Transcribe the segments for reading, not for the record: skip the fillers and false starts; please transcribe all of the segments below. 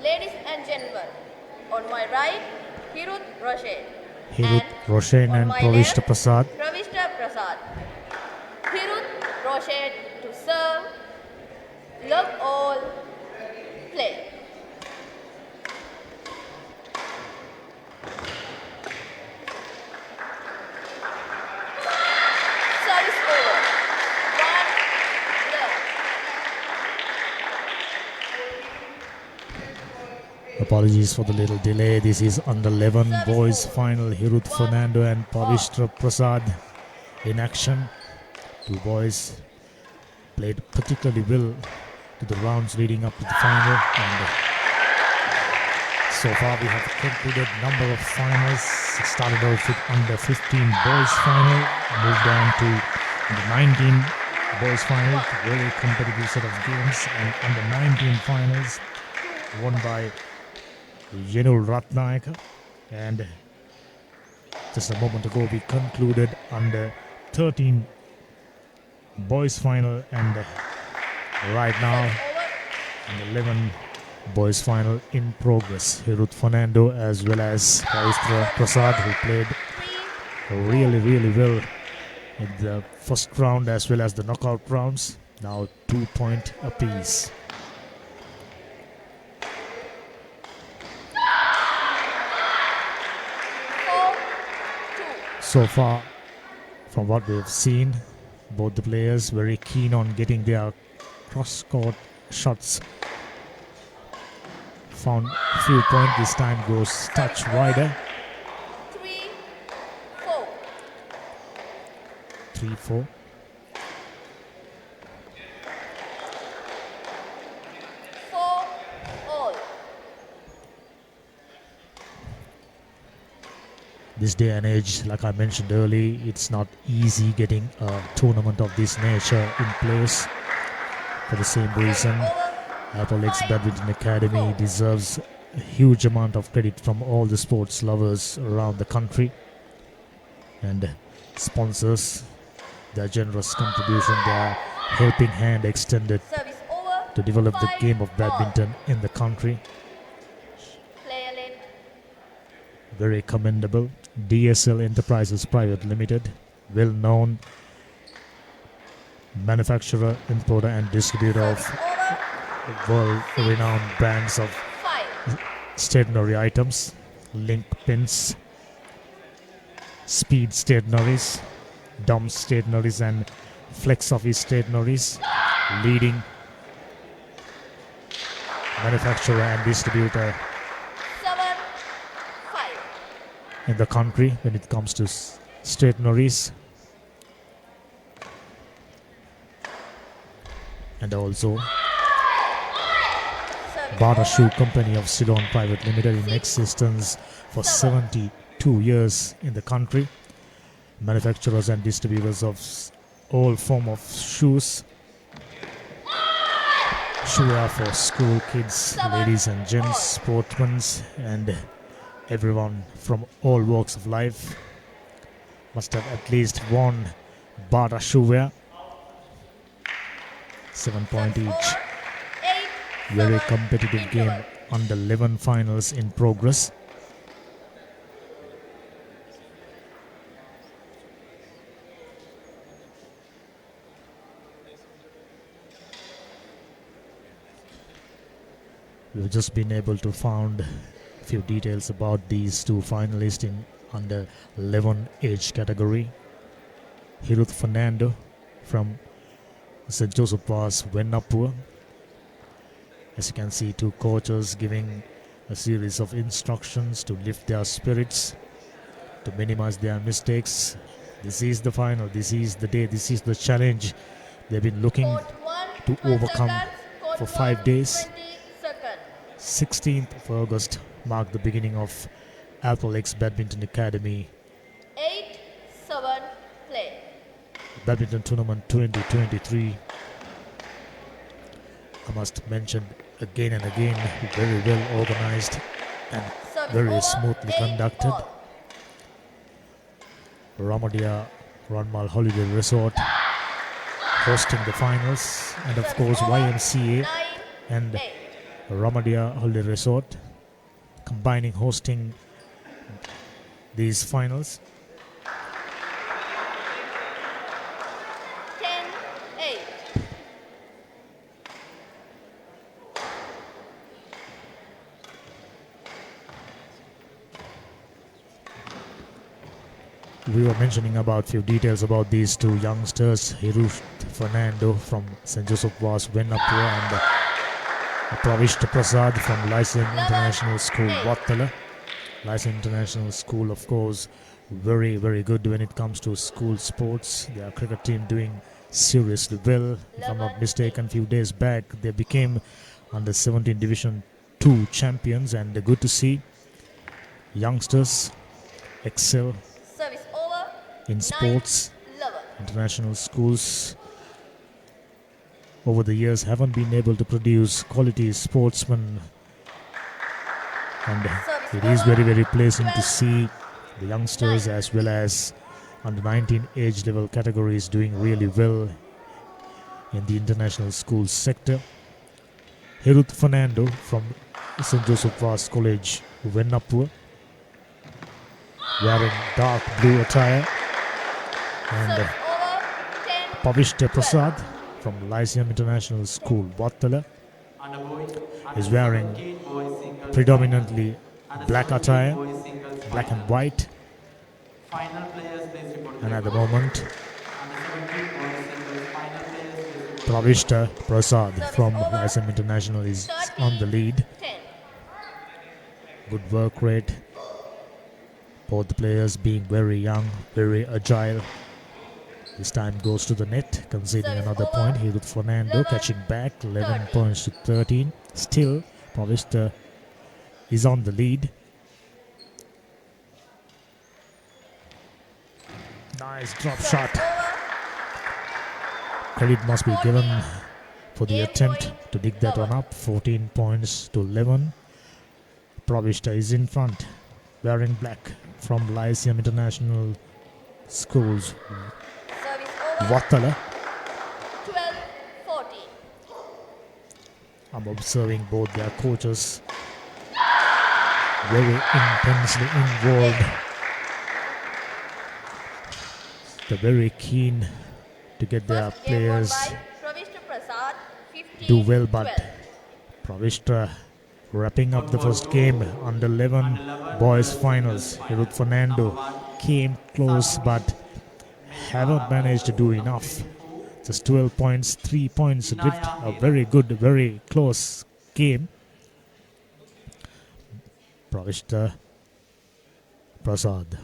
Ladies and gentlemen, on my right, Hiruth Vs and my Pravista left, Prasad. Pravista Prasad. Hiruth Vs to serve. Love all. Play. Service over. 1 love. Apologies for the little delay. This is under 11 boys final. Hiruth Fernando and Pravista Prasad in action. Two boys played particularly well to the rounds leading up to the final, and so far we have concluded number of finals. Started off with under 15 boys final, moved on to the 19 boys final, very competitive set of games, and under 19 finals won by Hiruth Ratnayaka. And just a moment ago we concluded under 13 boys final, and right now an 11 boys final in progress. Hiruth Fernando as well as Pravista Prasad, who played really well in the first round as well as the knockout rounds. Now 2-point apiece. So far, from what we've seen, both the players very keen on getting their cross-court shots. Found a few points. This time goes touch wider. 3-4. 3-4. All. This day and age, like I mentioned earlier, it's not easy getting a tournament of this nature in place. For the same reason, Alphalex Badminton Academy deserves a huge amount of credit from all the sports lovers around the country and sponsors. Their generous contribution, their helping hand extended to develop the game of badminton in the country. Very commendable. DSL Enterprises Private Limited, well-known manufacturer, importer and distributor of world-renowned brands of stationery items, link pins, speed stationaries, dumb stationaries and flex office stationaries, leading manufacturer and distributor in the country when it comes to stationaries, and also Bata Shoe Company of Ceylon Private Limited, in existence for 72 years in the country. Manufacturers and distributors of all form of shoes, shoewear for school kids, ladies and gents, sportsmen, and everyone from all walks of life must have at least worn Bata shoewear. 7 point each. Very competitive game. Under 11 finals in progress. We've just been able to find a few details about these two finalists in under 11 age category. Hiruth Fernando from St. Joseph Pass, Vennapur. As you can see, two coaches giving a series of instructions to lift their spirits, to minimize their mistakes. This is the final, this is the day, this is the challenge they've been looking to overcome for 5 days. 16th of August marked the beginning of Alphalex Badminton Academy 8-7 play. Badminton Tournament 2023. I must mention again and again, very well organized and very smoothly conducted. Ramadia Ranmal Holiday Resort hosting the finals, and of course YMCA and Ramadia Holiday Resort, hosting these finals. 10-8. We were mentioning about few details about these two youngsters, Hiruth Fernando from St. Joseph Vs Venapur and Pravista Prasad from Lyceum International School, Vattala. Lyceum International School, of course, very, very good when it comes to school sports. Their cricket team doing seriously well. If I'm not mistaken, a few days back, they became under 17 Division 2 champions, and good to see youngsters excel Service over. in sports. 9-11. International schools over the years haven't been able to produce quality sportsmen, and it is very, very pleasant to see the youngsters as well as under 19 age level categories doing really well in the international schools sector. Hiruth Fernando from St. Joseph Vs College, Venapur, wearing dark blue attire, and Service over. 10. Pravista Prasad from Lyceum International School, Vattala, is wearing predominantly black attire, black and white, and at the moment Pravista Prasad from Lyceum International is on the lead. 10. Good work rate, both the players being very young, very agile. This time goes to the net, conceding another point. Hiruth Fernando catching back, 11 points to 13. Still, Pravista is on the lead. Nice drop shot. Credit must be given for the attempt to dig that one up. 14 points to 11. Pravista is in front, wearing black from Lyceum International Schools, Service over. Vattala. 12-14. I'm observing both their coaches very intensely involved. They're very keen to get their First game won players by Pravista Prasad, do well, but 15-12. Pravista wrapping up the first game under 11 boys finals. Hiruth Fernando came close but haven't managed to do enough. Just 12 points, 3 points adrift. A very good, very close game. Pravista Prasad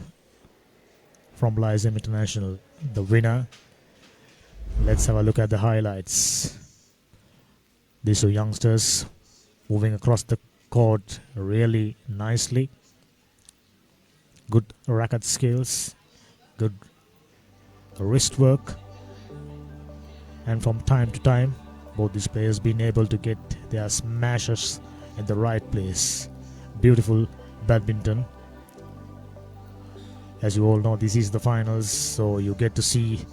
from Lyceum International, the winner. Let's have a look at the highlights. These two youngsters moving across the court really nicely. Good racket skills, good wrist work, and from time to time both these players been able to get their smashes in the right place. Beautiful badminton. As you all know, this is the finals, so you get to see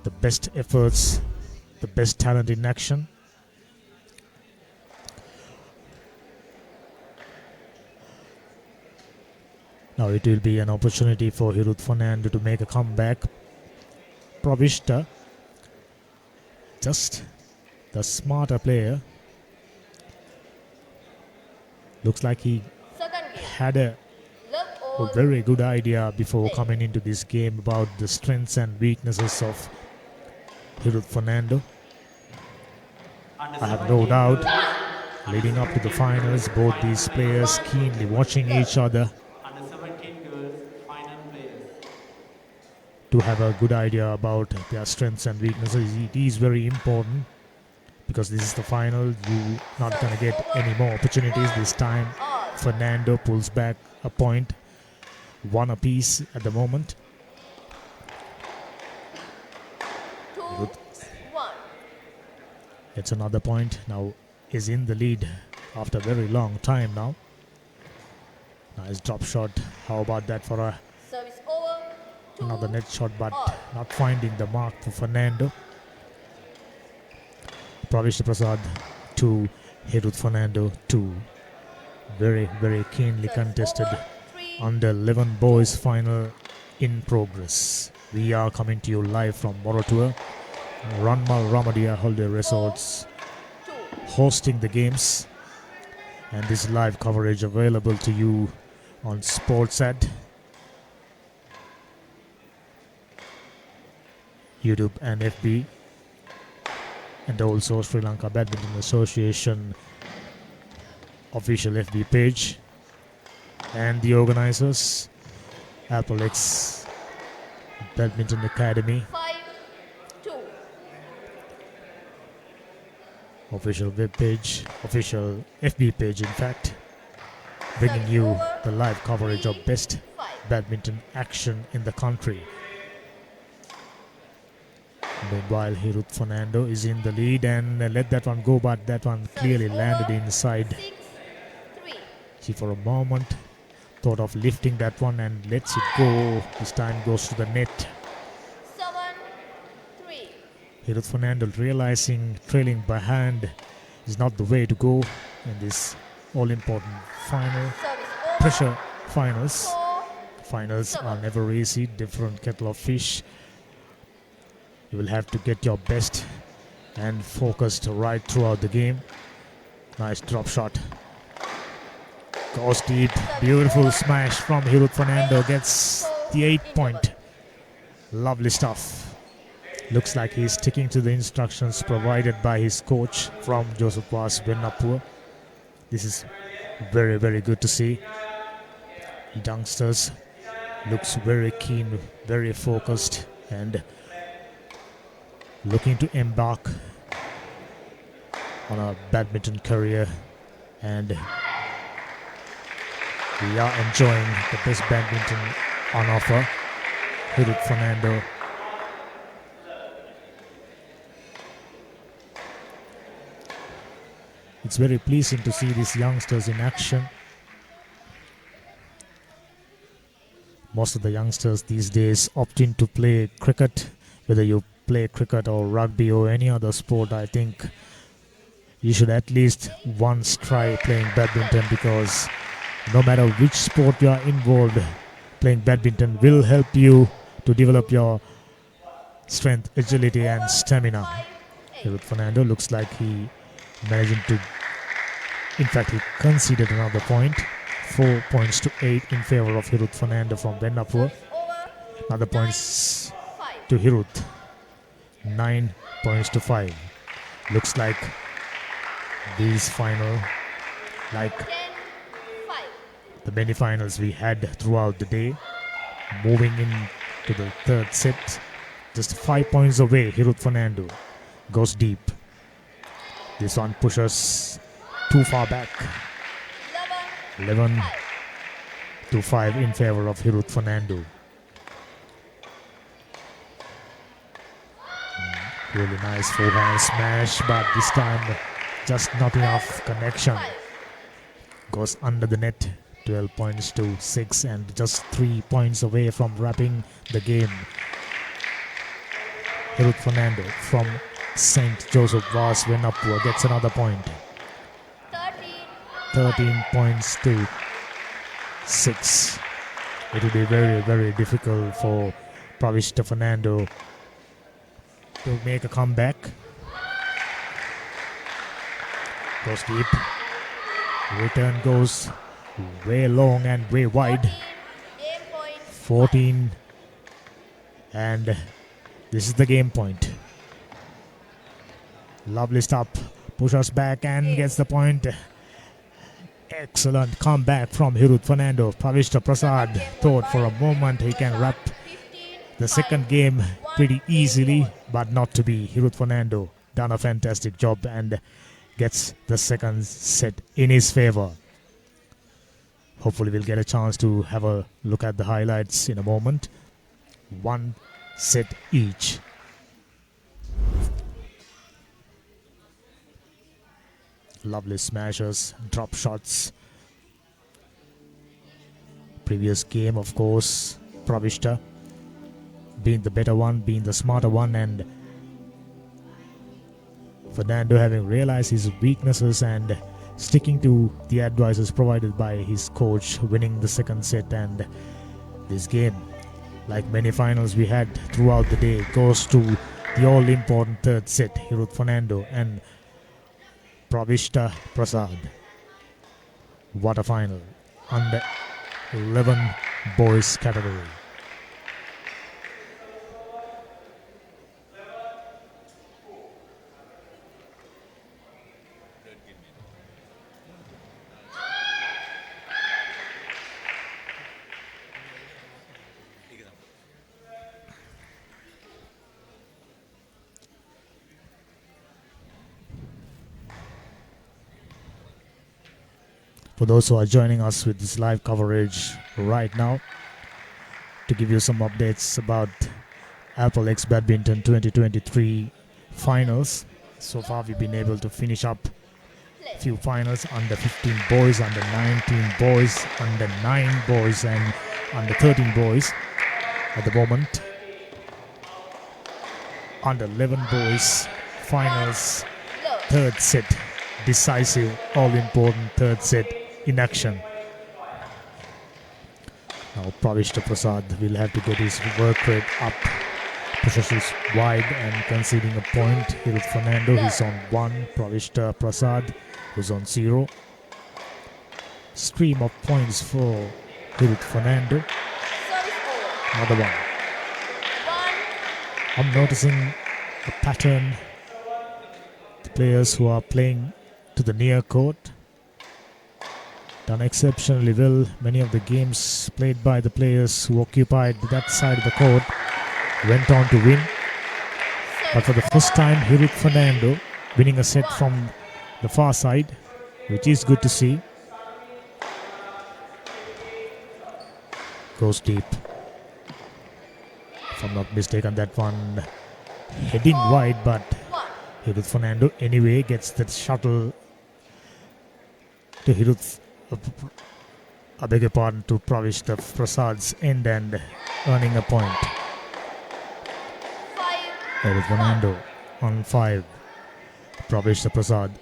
the best efforts, the best talent in action. Now it will be an opportunity for Hiruth Fernando to make a comeback. Pravista, just the smarter player. Looks like he Second game. had a Love all. very good idea before coming into this game about the strengths and weaknesses of Hiruth Fernando. I have no doubt, leading up to the finals, both these players keenly watching each other to have a good idea about their strengths and weaknesses. It is very important because this is the final. You're not going to get any more opportunities this time. Fernando pulls back a point, one apiece at the moment. 2-1. It's another point. Now is in the lead after a very long time now. Nice drop shot. How about that for Service over. another net shot, but not finding the mark for Fernando. Pravista Prasad to Hiruth Fernando 2. Very, very keenly contested Over. 3. under 11 boys final in progress. We are coming to you live from Morotua. Ranmal Ramadia Holiday Resorts 2. hosting the games, and this live coverage available to you on Sportsat, YouTube and FB, and also Sri Lanka Badminton Association official FB page, and the organizers Alphalex Badminton Academy 5. 2. official web page, official FB page in fact, bringing you the live coverage of best 5. badminton action in the country. Meanwhile, Hiruth Fernando is in the lead and let that one go, but that one clearly landed inside. 6. 3. She for a moment thought of lifting that one and lets it go. This time goes to the net. 7. 3. Hiruth Fernando realizing trailing behind is not the way to go in this all-important final. Service over. Pressure finals. 4. Finals are never easy, different kettle of fish. You will have to get your best and focused right throughout the game. Nice drop shot. Goes deep. Beautiful smash from Hiruth Fernando. Gets the 8-point. Lovely stuff. Looks like he's sticking to the instructions provided by his coach from Joseph Vs Pravista. This is very, very good to see. Youngsters looks very keen, very focused, and looking to embark on a badminton career, and we are enjoying the best badminton on offer. Hiruth Fernando it's very pleasing to see these youngsters in action. Most of the youngsters these days opt in to play cricket. Whether you play cricket or rugby or any other sport, I think you should at least once try playing badminton, because no matter which sport you are involved, playing badminton will help you to develop your strength, agility and stamina. Hiruth Fernando looks like he managing to, in fact he conceded another point. 4 points to 8 in favor of Hiruth Fernando from Vendapur. Another points to Hiruth. 9 points to 5. Looks like these final, like 10. 5. the many finals we had throughout the day, moving into the third set, just 5 points away. Hiruth Fernando goes deep. This one pushes too far back. 11 to 5 in favor of Hiruth Fernando. Really nice forehand smash, but this time just not enough connection. Goes under the net. 12 points to 6 and just 3 points away from wrapping the game. Hiruth Fernando from St. Joseph Vs Vendapur gets another point. 13 points to 6. It will be very, very difficult for Pravista Fernando to make a comeback. Goes deep. Return goes way long and way wide. 14. And this is the game point. Lovely stop. Pushes back and gets the point. Excellent comeback from Hiruth Fernando. Pravista Prasad thought for a moment he can wrap the second game pretty easily, but not to be. Hiruth Fernando done a fantastic job and gets the second set in his favor. Hopefully we'll get a chance to have a look at the highlights in a moment. 1 set each. Lovely smashes, drop shots. Previous game, of course, Pravista being the better one, being the smarter one, and Fernando, having realized his weaknesses and sticking to the advices provided by his coach, winning the second set. And this game, like many finals we had throughout the day, goes to the all-important third set. Hiruth Fernando and Pravista Prasad. What a final. Under 11 boys category. For those who are joining us with this live coverage right now, to give you some updates about Alphalex Badminton 2023 finals. So far we've been able to finish up a few finals: under 15 boys, under 19 boys, under 9 boys and under 13 boys. At the moment, under 11 boys finals, third set, decisive, all-important third set in action. Now Pravista Prasad will have to get his work rate up. Pushes wide and conceding a point. Hiruth Fernando, he's on 1. Pravista Prasad, who's on 0. Stream of points for Hiruth Fernando. Another one. I'm noticing a pattern. The players who are playing to the near court done exceptionally well. Many of the games played by the players who occupied that side of the court went on to win. But for the first time, Hiruth Fernando winning a set from the far side, which is good to see. Goes deep. If I'm not mistaken, that one heading wide, but Hiruth Fernando anyway gets that shuttle to Hiruth. I beg your pardon, to Pravista Prasad's end and earning a point. Hiruth Fernando on 5. Pravista Prasad.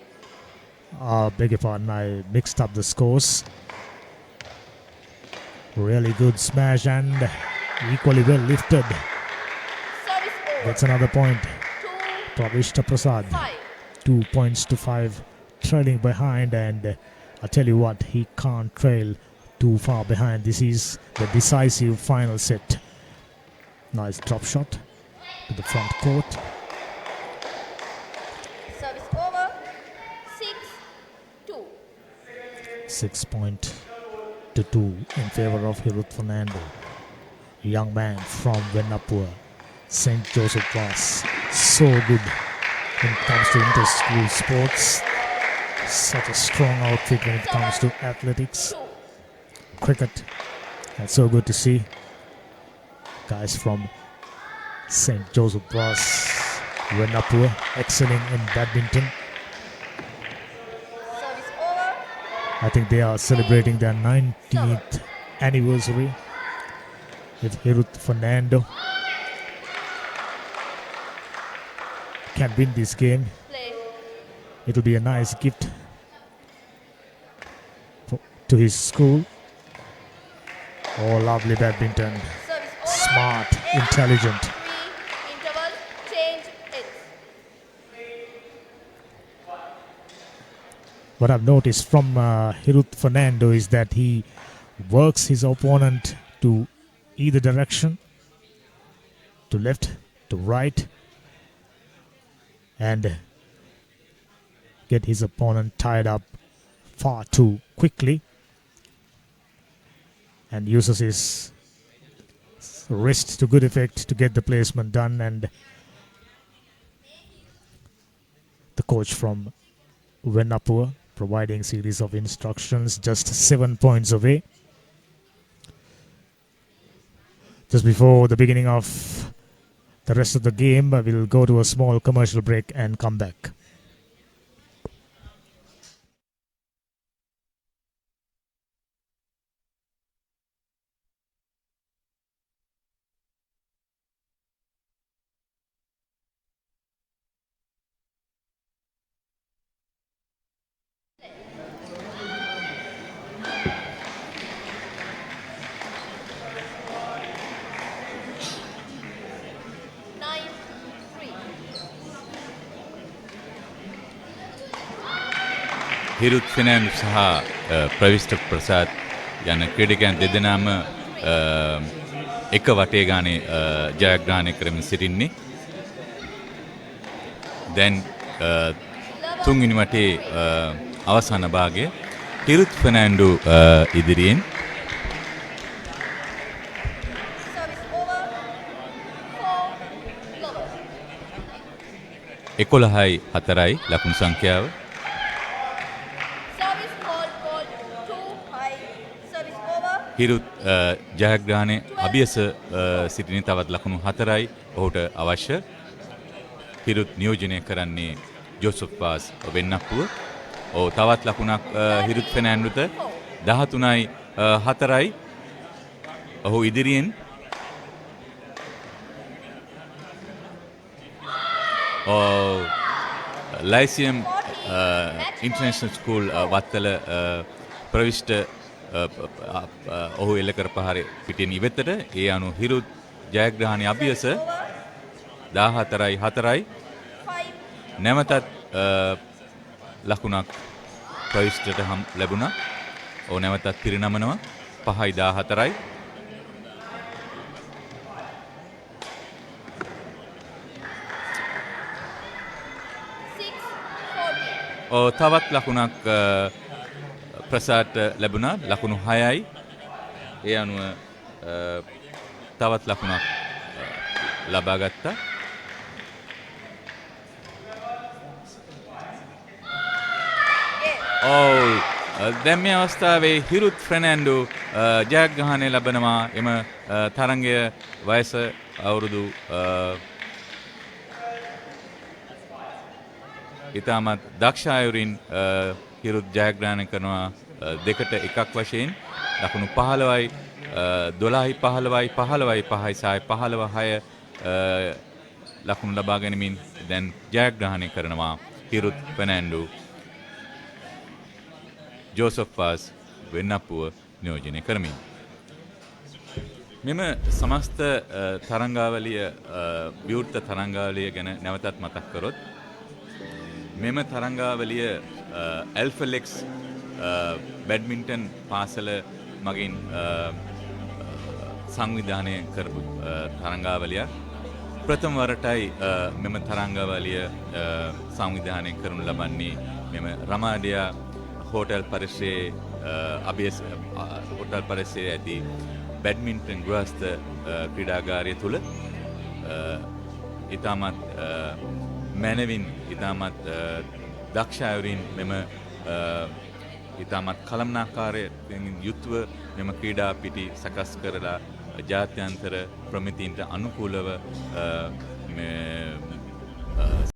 Beg your pardon, I mixed up the scores. Really good smash and equally well lifted. Gets another point. Pravista Prasad. 2 points to 5. Trailing behind, and I tell you what, he can't trail too far behind. This is the decisive final set. Nice drop shot to the front court. Service over. 6-2. 6 point to 2 in favor of Hiruth Fernando. Young man from Venapur, St. Joseph Vs. So good when it comes to inter-school sports. Such a strong outfit when it comes to athletics, cricket. That's so good to see. Guys from St. Joseph Vs. Venapur excelling in badminton. Service over. I think they are celebrating their 19th anniversary with Hiruth Fernando. Can win this game. It will be a nice gift to his school. Oh, lovely badminton. Smart, intelligent. Interval, change it. What I've noticed from Hiruth Fernando is that he works his opponent to either direction, to left, to right, and get his opponent tied up far too quickly, and uses his wrist to good effect to get the placement done. And the coach from Venapur providing series of instructions, just 7 points away. Just before the beginning of the rest of the game, we'll go to a small commercial break and come back. හිරුත් ෆෙනෑන්ඩු සහ ප්‍රවිෂ්ට ප්‍රසාද් යන ක්‍රීඩකයන් දෙදෙනාම එක වටේ ගානේ ජයග්‍රහණය කරමින් සිටින්නේ. දැන් තුන්වෙනි වටේ අවසාන භාගය හිරුත් ෆෙනෑන්ඩු ඉදිරියෙන් Service over. 4 love. 11-4 ලකුණු සංඛ්‍යාව. Service call 2 high. Service over. හිරුත් ජයග්‍රහණය අභියස සිටින තවත් ලකුණු 4යි ඔහුට අවශ්‍ය. හිරුත් නියෝජනය කරන්නේ ජෝසප් පාස් වෙන්නප්පුව. තවත් ලකුණක් හිරුත් ෆෙනෑන්ඩුට 13-4යි. ඔහු ඉදිරියෙන් ලයිසියම් ඉන්ටර්නැෂනල් ස්කූල් වත්තල ප්‍රවිෂ්ට ඔහු එල්ල කර පහර පිටින් ඉවතට ඒ අනු හිරුත් ජයග්‍රහණය අභියස 14-4යි. 5. නැවතත් ලකුණක් ප්‍රවිෂ්ටට හම් ලැබුණා. ඔහු නැවතත් පිරිනමනවා 5-14යි. 6 40. තවත් ලකුණක් ප්‍රසාදට ලැබුණා ලකුණු 6යි. ඒ අනුව තවත් ලකුණක් ලබා ගත්තා. දැන් මේ අවස්ථාවේ හිරුත් ෆෙනෑන්ඩු ජයග්‍රහණය ලබනවා. එම තරගය වයස අවුරුදු ඉතාමත් දක්ෂ අයුරින් හිරුත් ජයග්‍රහණය කරනවා 2-1 වශයෙන් ලකුණු 15යි 12යි 15යි 15යි 5යි සහ 15-6 ලකුණු ලබා ගැනීමෙන් දැන් ජයග්‍රහණය කරනවා හිරුත් ෆෙනෑන්ඩු ජෝසප් පාස් වෙන්නප්පුව නියෝජනය කරමින්. මෙම සමස්ත තරංගාවලිය විවෘත තරංගාවලිය ගැන නැවතත් මතක් කරොත් මෙම තරංගාවලිය ඇල්ෆලෙක්ස් බැඩ්මින්ටන් පාසල මගින් සංවිධානය කරපු තරංගාවලියක්. ප්‍රථම වරටයි මෙම තරංගාවලිය සංවිධානය කරනු ලබන්නේ මෙම රමාඩියා හෝටල් පරිසරයේ අභියස හෝටල් පරිසරයේ ඇති බැඩ්මින්ටන් ගෘහස්ත ක්‍රීඩාගාරය තුළ ඉතාමත් මැනවින් ඉතාමත් දක්ෂ අයුරින් මෙම ඉතාමත් කළමනාකාරයෙන් යුතුව මෙම ක්‍රීඩා පිටි සකස් කරලා ජාත්‍යන්තර ප්‍රමිතීන්ට අනුකූලව